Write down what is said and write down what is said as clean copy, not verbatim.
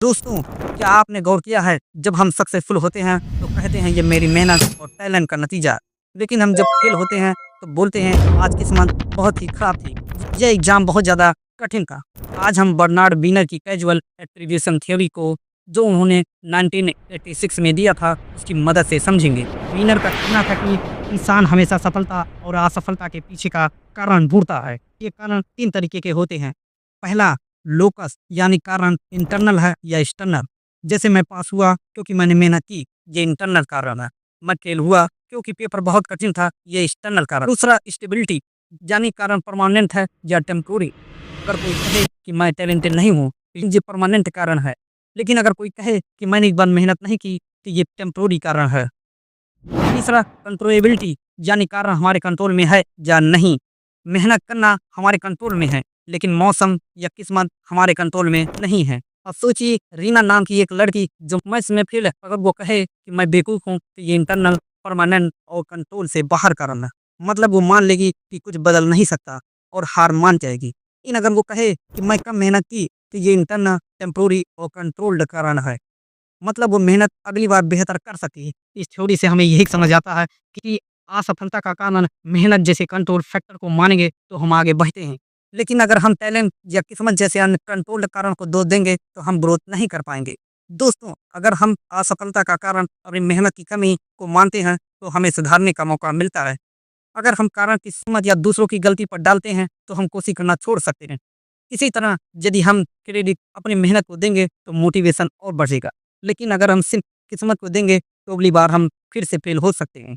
दोस्तों, क्या आपने गौर किया है जब हम सक्सेसफुल होते हैं तो कहते हैं ये मेरी मेहनत और टैलेंट का नतीजा। लेकिन हम जब फेल होते हैं तो बोलते हैं आज किस्मत बहुत ही खराब थी। यह एग्जाम बहुत ज़्यादा कठिन था। आज हम बर्नार्ड विनर की कैजुअल एट्रीब्यूशन थ्योरी को जो उन्होंने 1986 में दिया था उसकी मदद से समझेंगे। विनर का कहना था कि इंसान हमेशा सफलता और असफलता के पीछे का कारण ढूंढता है। ये कारण 3 तरीके के होते हैं। पहला, लोकस यानी कारण इंटरनल है या एक्सटर्नल। जैसे मैं पास हुआ क्योंकि मैंने मेहनत की, ये इंटरनल कारण है। मैं फेल हुआ क्योंकि पेपर बहुत कठिन था, ये एक्सटर्नल कारण। दूसरा, स्टेबिलिटी यानी कारण परमानेंट है या टेम्पोररी। अगर कोई कहे कि मैं टैलेंटेड नहीं हूँ तो ये परमानेंट कारण है। लेकिन अगर कोई कहे कि मैंने एक बार मेहनत नहीं की तो ये टेम्पोररी कारण है। तीसरा, कंट्रोलेबिलिटी यानी कारण हमारे कंट्रोल में है या नहीं। मेहनत करना हमारे कंट्रोल में है लेकिन मौसम या किस्मत हमारे कंट्रोल में नहीं है। अब सोचिए, रीना नाम की एक लड़की जो मैथ्स में फेल है, अगर वो कहे कि मैं बेवकूफ़ हूँ तो ये इंटरनल, परमानेंट और कंट्रोल से बाहर कारण है। मतलब वो मान लेगी कि कुछ बदल नहीं सकता और हार मान जाएगी। लेकिन अगर वो कहे कि मैं कम मेहनत की तो ये इंटरनल, टेम्पोररी और कंट्रोल्ड कारण है। मतलब वो मेहनत अगली बार बेहतर कर सकती है। इस थ्योरी से हमें यही समझ आता है कि असफलता का कारण मेहनत जैसे कंट्रोल फैक्टर को मानेंगे तो हम आगे बढ़ते हैं। लेकिन अगर हम टैलेंट या किस्मत जैसे अनकंट्रोल्ड कारण को दोष देंगे तो हम ग्रोथ नहीं कर पाएंगे। दोस्तों, अगर हम असफलता का कारण अपनी मेहनत की कमी को मानते हैं तो हमें सुधारने का मौका मिलता है। अगर हम कारण किस्मत या दूसरों की गलती पर डालते हैं तो हम कोशिश करना छोड़ सकते हैं। इसी तरह यदि हम क्रेडिट अपनी मेहनत को देंगे तो मोटिवेशन और बढ़ेगा। लेकिन अगर हम सिर्फ किस्मत को देंगे तो अगली बार हम फिर से फेल हो सकते हैं।